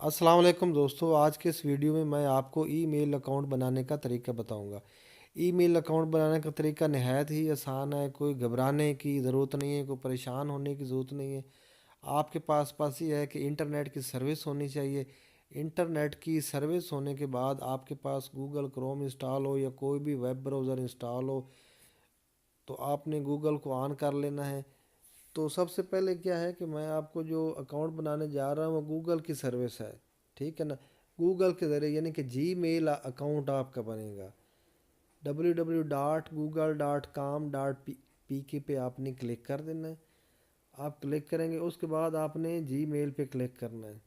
السلام علیکم دوستو، آج کے اس ویڈیو میں آپ کو ای میل اکاؤنٹ بنانے کا طریقہ بتاؤں گا۔ ای میل اکاؤنٹ بنانے کا طریقہ نہایت ہی آسان ہے، کوئی گھبرانے کی ضرورت نہیں ہے، کوئی پریشان ہونے کی ضرورت نہیں ہے۔ آپ کے پاس یہ ہے کہ انٹرنیٹ کی سروس ہونی چاہیے۔ انٹرنیٹ کی سروس ہونے کے بعد آپ کے پاس گوگل کروم انسٹال ہو یا کوئی بھی ویب براؤزر انسٹال ہو تو آپ نے گوگل کو آن کر لینا ہے۔ تو سب سے پہلے کیا ہے کہ میں آپ کو جو اکاؤنٹ بنانے جا رہا ہوں وہ گوگل کی سروس ہے، ٹھیک ہے نا۔ گوگل کے ذریعے یعنی کہ جی میل اکاؤنٹ آپ کا بنے گا۔ www.google.com.pk پہ آپ نے کلک کر دینا ہے۔ آپ کلک کریں گے، اس کے بعد آپ نے جی میل پہ کلک کرنا ہے۔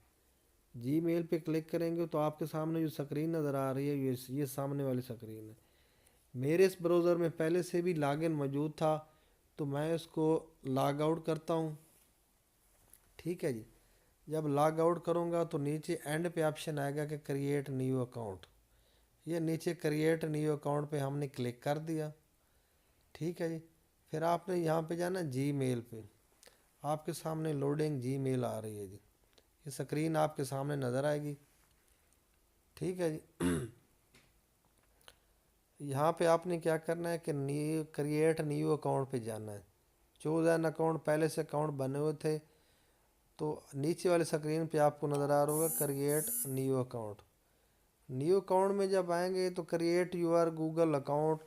جی میل پہ کلک کریں گے تو آپ کے سامنے جو سکرین نظر آ رہی ہے یہ سامنے والی سکرین ہے۔ میرے اس بروزر میں پہلے سے بھی لاگ ان موجود تھا تو میں اس کو لاگ آؤٹ کرتا ہوں، ٹھیک ہے جی۔ جب لاگ آؤٹ کروں گا تو نیچے اینڈ پہ آپشن آئے گا کہ کریٹ نیو اکاؤنٹ، یہ نیچے کریٹ نیو اکاؤنٹ پہ ہم نے کلک کر دیا، ٹھیک ہے جی۔ پھر آپ نے یہاں پہ جانا جی میل پہ، آپ کے سامنے لوڈنگ جی میل آ رہی ہے جی، یہ سکرین آپ کے سامنے نظر آئے گی، ٹھیک ہے جی۔ یہاں پہ آپ نے کیا کرنا ہے کہ کریٹ نیو اکاؤنٹ پہ جانا ہے۔ چوز این اکاؤنٹ، پہلے سے اکاؤنٹ بنے ہوئے تھے تو نیچے والے سکرین پہ آپ کو نظر آ رہا ہوگا create new account. New account میں جب آئیں گے تو کریٹ یور گوگل اکاؤنٹ،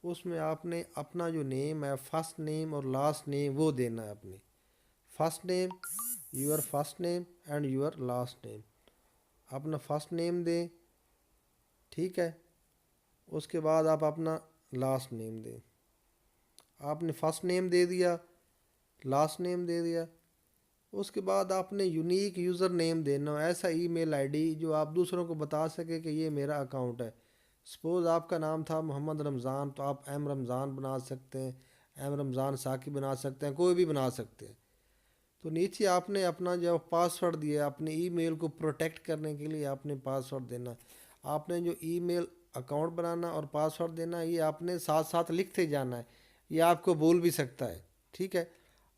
اس میں آپ نے اپنا جو نیم ہے، فرسٹ نیم اور لاسٹ نیم وہ دینا ہے اپنی۔ First name, your first name and your last name, اپنا فرسٹ نیم دیں، ٹھیک ہے۔ اس کے بعد آپ اپنا لاسٹ نیم دیں۔ آپ نے فرسٹ نیم دے دیا، لاسٹ نیم دے دیا، اس کے بعد آپ نے یونیک یوزر نیم دینا، ایسا ای میل آئی ڈی جو آپ دوسروں کو بتا سکے کہ یہ میرا اکاؤنٹ ہے۔ سپوز آپ کا نام تھا محمد رمضان تو آپ ایم رمضان بنا سکتے ہیں، ایم رمضان ساکی بنا سکتے ہیں، کوئی بھی بنا سکتے ہیں۔ تو نیچے آپ نے اپنا جو پاسورڈ دیا، اپنے ای میل کو پروٹیکٹ کرنے کے لیے آپ نے پاسورڈ دینا۔ آپ نے جو ای میل اکاؤنٹ بنانا اور پاسورڈ دینا یہ آپ نے ساتھ ساتھ لکھتے جانا ہے، یہ آپ کو بھول بھی سکتا ہے، ٹھیک ہے۔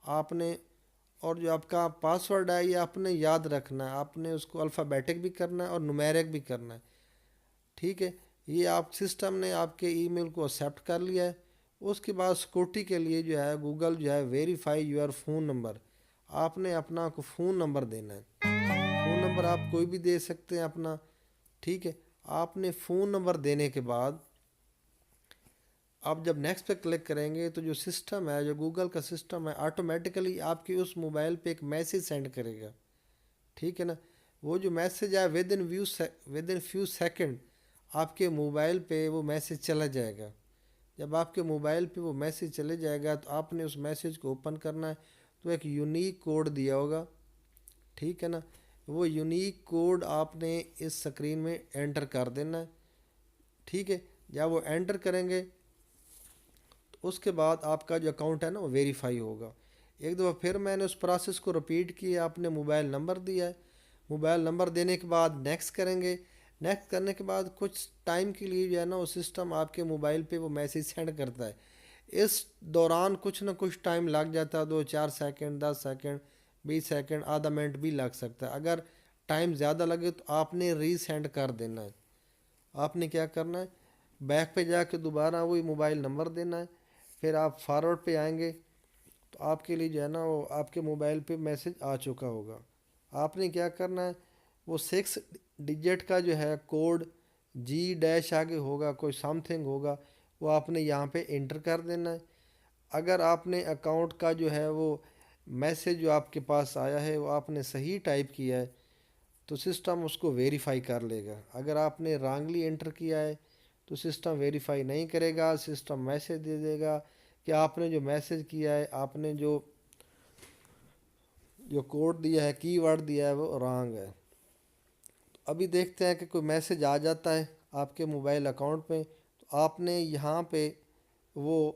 آپ نے اور جو آپ کا پاسورڈ ہے یہ آپ نے یاد رکھنا ہے، آپ نے اس کو الفابیٹک بھی کرنا ہے اور نومیرک بھی کرنا ہے، ٹھیک ہے۔ یہ آپ سسٹم نے آپ کے ای میل کو ایکسیپٹ کر لیا ہے۔ اس کے بعد سیکورٹی کے لیے جو ہے گوگل جو ہے ویریفائی یور فون نمبر، آپ نے اپنا کو فون نمبر دینا ہے۔ فون نمبر آپ کوئی بھی دے سکتے ہیں اپنا، ٹھیک ہے۔ آپ نے فون نمبر دینے کے بعد آپ جب نیکسٹ پہ کلک کریں گے تو جو سسٹم ہے، جو گوگل کا سسٹم ہے، آٹومیٹیکلی آپ کی اس موبائل پہ ایک میسیج سینڈ کرے گا، ٹھیک ہے نا۔ وہ جو میسیج ہے ود ان فیو سیکنڈ آپ کے موبائل پہ وہ میسیج چلا جائے گا۔ جب آپ کے موبائل پہ وہ میسیج چلے جائے گا تو آپ نے اس میسیج کو اوپن کرنا ہے تو ایک یونیک کوڈ دیا ہوگا، ٹھیک ہے نا۔ وہ یونیک کوڈ آپ نے اس سکرین میں انٹر کر دینا ہے، ٹھیک ہے۔ جب وہ انٹر کریں گے تو اس کے بعد آپ کا جو اکاؤنٹ ہے نا وہ ویریفائی ہوگا۔ ایک دفعہ پھر میں نے اس پروسیس کو رپیٹ کیا، آپ نے موبائل نمبر دیا ہے، موبائل نمبر دینے کے بعد نیکسٹ کریں گے۔ نیکسٹ کرنے کے بعد کچھ ٹائم کے لیے جو ہے نا وہ سسٹم آپ کے موبائل پہ وہ میسیج سینڈ کرتا ہے۔ اس دوران کچھ نہ کچھ ٹائم لگ جاتا ہے، 2-4 سیکنڈ، 10 سیکنڈ، 20 سیکنڈ، آدھا منٹ بھی لگ سکتا ہے۔ اگر ٹائم زیادہ لگے تو آپ نے ری سینڈ کر دینا ہے۔ آپ نے کیا کرنا ہے، بیک پہ جا کے دوبارہ وہی موبائل نمبر دینا ہے، پھر آپ فارورڈ پہ آئیں گے تو آپ کے لیے جو ہے نا وہ آپ کے موبائل پہ میسیج آ چکا ہوگا۔ آپ نے کیا کرنا ہے، وہ 6 ڈیجٹ کا جو ہے کوڈ جی ڈیش آگے ہوگا، کوئی سم تھنگ ہوگا، وہ آپ نے یہاں پہ انٹر کر دینا ہے۔ اگر آپ نے اکاؤنٹ کا جو ہے وہ میسیج جو آپ کے پاس آیا ہے وہ آپ نے صحیح ٹائپ کیا ہے تو سسٹم اس کو ویریفائی کر لے گا۔ اگر آپ نے رانگلی انٹر کیا ہے تو سسٹم ویریفائی نہیں کرے گا، سسٹم میسیج دے دے گا کہ آپ نے جو میسیج کیا ہے، آپ نے جو کوڈ دیا ہے، کی ورڈ دیا ہے وہ رانگ ہے۔ ابھی دیکھتے ہیں کہ کوئی میسیج آ جاتا ہے آپ کے موبائل اکاؤنٹ پہ تو آپ نے یہاں پہ وہ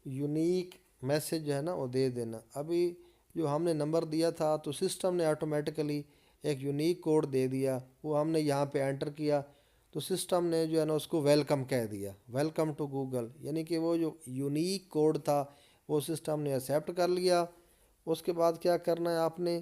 یونیک میسیج جو ہے نا وہ دے دینا۔ ابھی جو ہم نے نمبر دیا تھا تو سسٹم نے آٹومیٹیکلی ایک یونیک کوڈ دے دیا، وہ ہم نے یہاں پہ انٹر کیا تو سسٹم نے جو ہے نا اس کو ویلکم کہہ دیا، ویلکم ٹو گوگل، یعنی کہ وہ جو یونیک کوڈ تھا وہ سسٹم نے ایکسیپٹ کر لیا۔ اس کے بعد کیا کرنا ہے، آپ نے